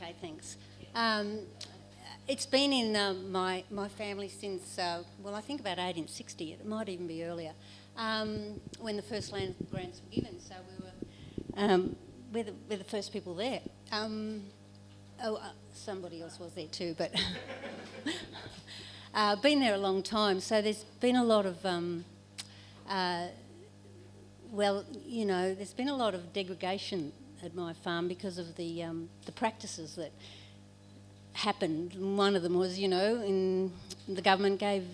Okay, thanks. It's been in my family since, I think about 1860. It might even be earlier, when the first land grants were given. So we're the first people there. Somebody else was there too, but been there a long time. So there's been a lot of, there's been a lot of degradation at my farm because of the practices that happened. One of them was, the government gave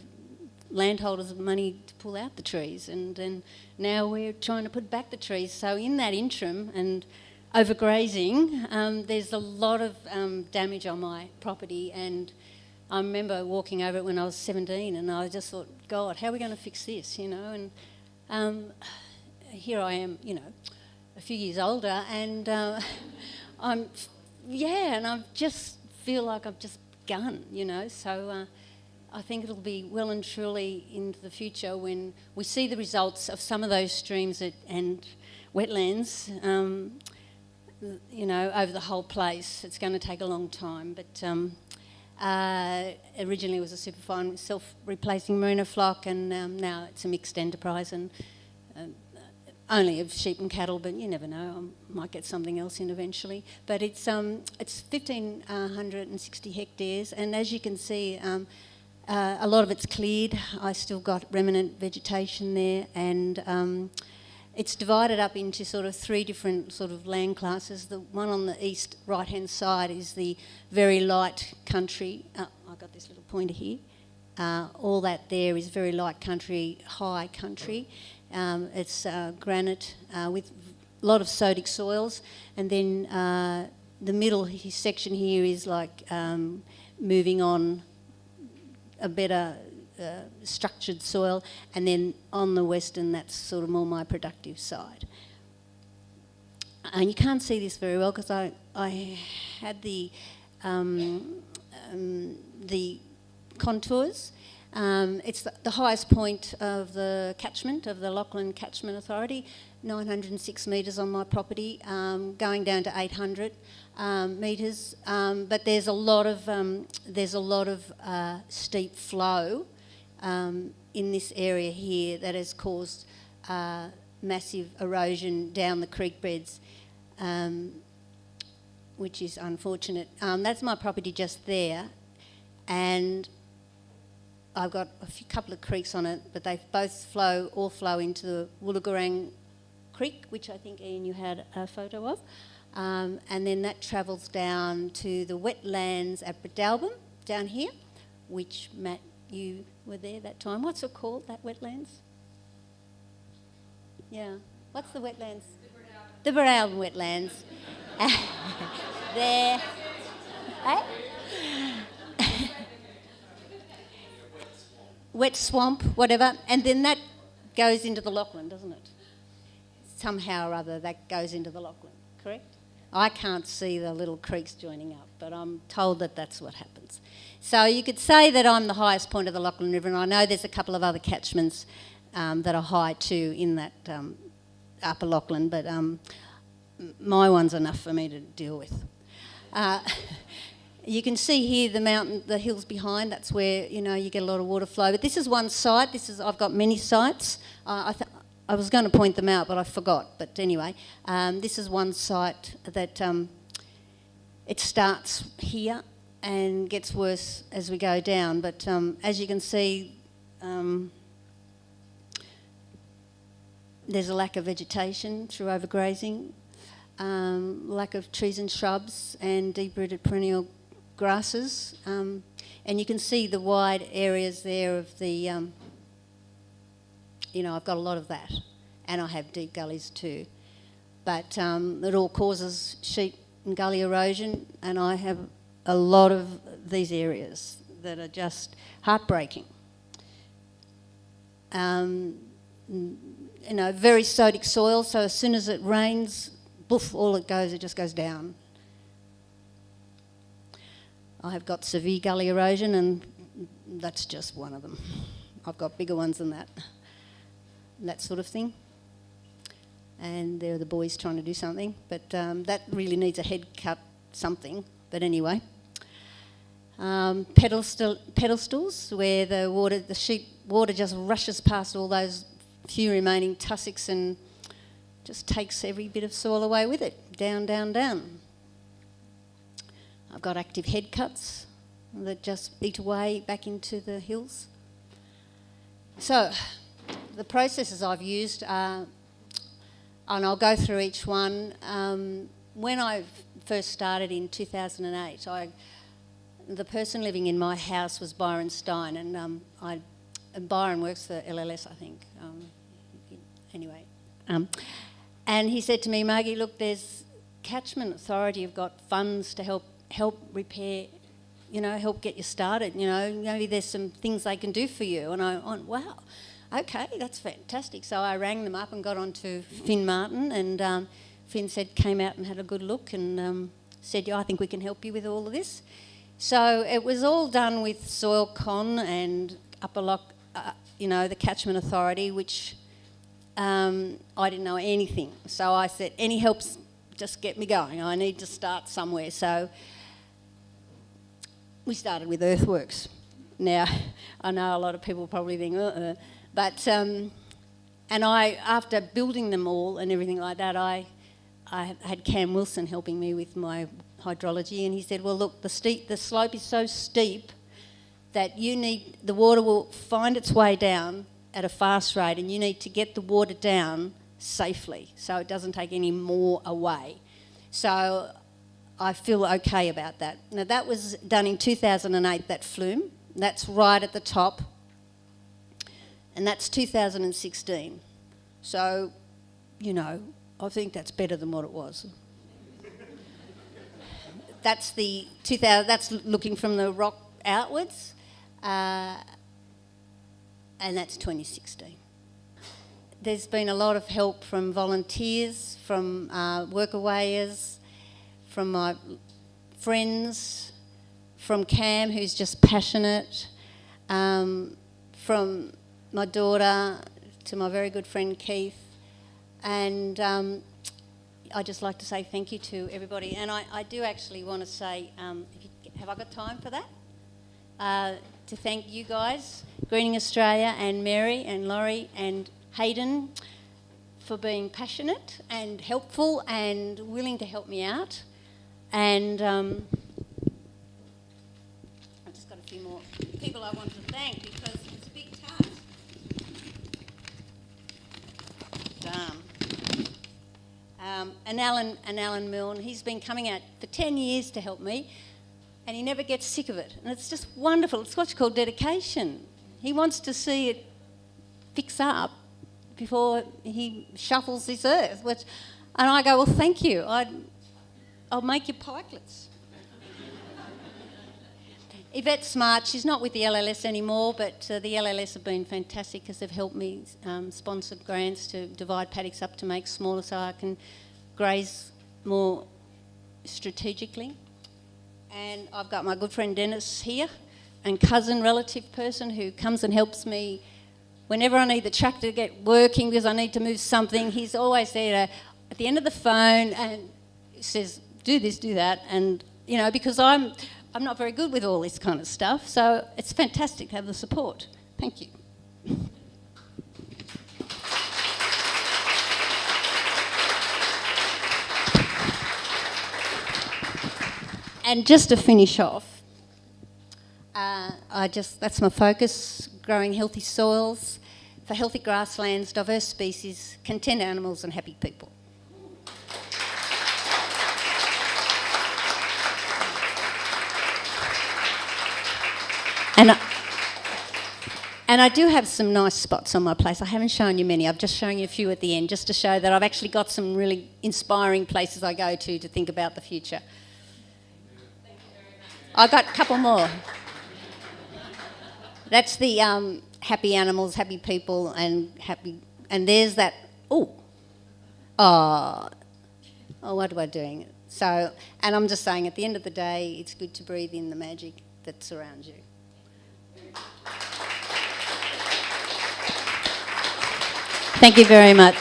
landholders money to pull out the trees, and now we're trying to put back the trees. So in that interim and overgrazing, there's a lot of damage on my property, and I remember walking over it when I was 17, and I just thought, God, how are we going to fix this, And here I am, a few years older, and and I just feel like I've just begun, So I think it'll be well and truly into the future when we see the results of some of those streams and wetlands, over the whole place. It's going to take a long time, but originally it was a superfine self-replacing merino flock, and now it's a mixed enterprise, and only of sheep and cattle, but you never know, I might get something else in eventually. But it's 1,560 hectares, and as you can see, a lot of it's cleared. I still got remnant vegetation there, and it's divided up into sort of three different sort of land classes. The one on the east right-hand side is the very light country. I've got this little pointer here. All that there is very light country, high country. It's granite with a lot of sodic soils, and then the middle section here is like moving on a better structured soil, and then on the western, that's sort of more my productive side. And you can't see this very well because I had the contours. It's the highest point of the catchment, of the Lachlan Catchment Authority, 906 metres on my property, going down to 800 metres. But there's a lot of steep flow in this area here that has caused massive erosion down the creek beds, which is unfortunate. That's my property just there, and I've got a couple of creeks on it, but they both all flow into the Woologarang Creek, which I think, Ian, you had a photo of. And then that travels down to the wetlands at Bredalbin, down here, which, Matt, you were there that time. What's it called, that wetlands? Yeah. What's the wetlands? The Bredalbin wetlands. There. Eh? Wet swamp, whatever, and then that goes into the Lachlan, doesn't it? Somehow or other that goes into the Lachlan, correct? I can't see the little creeks joining up, but I'm told that that's what happens. So you could say that I'm the highest point of the Lachlan River, and I know there's a couple of other catchments that are high too in that upper Lachlan, but my one's enough for me to deal with. You can see here the hills behind. That's where you get a lot of water flow. But this is one site. I've got many sites. I was going to point them out, but I forgot. But anyway, this is one site that it starts here and gets worse as we go down. But as you can see, there's a lack of vegetation through overgrazing, lack of trees and shrubs, and deep-rooted perennial grasses, and you can see the wide areas there of the, I've got a lot of that, and I have deep gullies too, but it all causes sheep and gully erosion, and I have a lot of these areas that are just heartbreaking. Very sodic soil, so as soon as it rains, boof, it just goes down. I have got severe gully erosion, and that's just one of them. I've got bigger ones than that sort of thing. And there are the boys trying to do something, but that really needs a head cut something, But anyway, pedestals where the sheep water just rushes past all those few remaining tussocks and just takes every bit of soil away with it, down, down, down. I've got active head cuts that just eat away back into the hills. So the processes I've used are, and I'll go through each one. When I first started in 2008, the person living in my house was Byron Stein, and Byron works for LLS, I think. Anyway, and he said to me, Margie, look, there's Catchment Authority have got funds to help repair, help get you started. Maybe there's some things they can do for you. And I went, wow, okay, that's fantastic. So I rang them up and got on to Finn Martin, and Finn came out and had a good look and said, yeah, I think we can help you with all of this. So it was all done with Soil Con and Upper Lock, the Catchment Authority, which I didn't know anything. So I said, any help's just get me going. I need to start somewhere. So we started with earthworks. Now, I know a lot of people probably think, but after building them all and everything like that, I had Cam Wilson helping me with my hydrology, and he said, well, look, the slope is so steep that the water will find its way down at a fast rate, and you need to get the water down safely so it doesn't take any more away. So I feel okay about that. Now, that was done in 2008, that flume. That's right at the top, and that's 2016. So, I think that's better than what it was. That's that's looking from the rock outwards, and that's 2016. There's been a lot of help from volunteers, from workawayers, from my friends, from Cam, who's just passionate, from my daughter to my very good friend Keith, and I'd just like to say thank you to everybody. And I do actually want to say, have I got time for that? To thank you guys, Greening Australia and Mary and Laurie and Hayden, for being passionate and helpful and willing to help me out. And I've just got a few more people I want to thank because it's a big task. And Alan Milne, he's been coming out for 10 years to help me, and he never gets sick of it. And it's just wonderful. It's what's called dedication. He wants to see it fix up before he shuffles this earth. And I go, well, thank you. I'll make you pikelets. Yvette Smart, she's not with the LLS anymore, but the LLS have been fantastic because they've helped me sponsor grants to divide paddocks up to make smaller so I can graze more strategically. And I've got my good friend Dennis here, and cousin, relative person who comes and helps me whenever I need the tractor to get working because I need to move something. He's always there at the end of the phone and says, do this, do that, and because I'm not very good with all this kind of stuff, so it's fantastic to have the support. Thank you. And just to finish off, that's my focus, growing healthy soils for healthy grasslands, diverse species, content animals and happy people. And I do have some nice spots on my place. I haven't shown you many. I've just shown you a few at the end just to show that I've actually got some really inspiring places I go to think about the future. I've got a couple more. That's the happy animals, happy people, and there's that. Oh, what am I doing? So, and I'm just saying, at the end of the day, it's good to breathe in the magic that surrounds you. Thank you very much.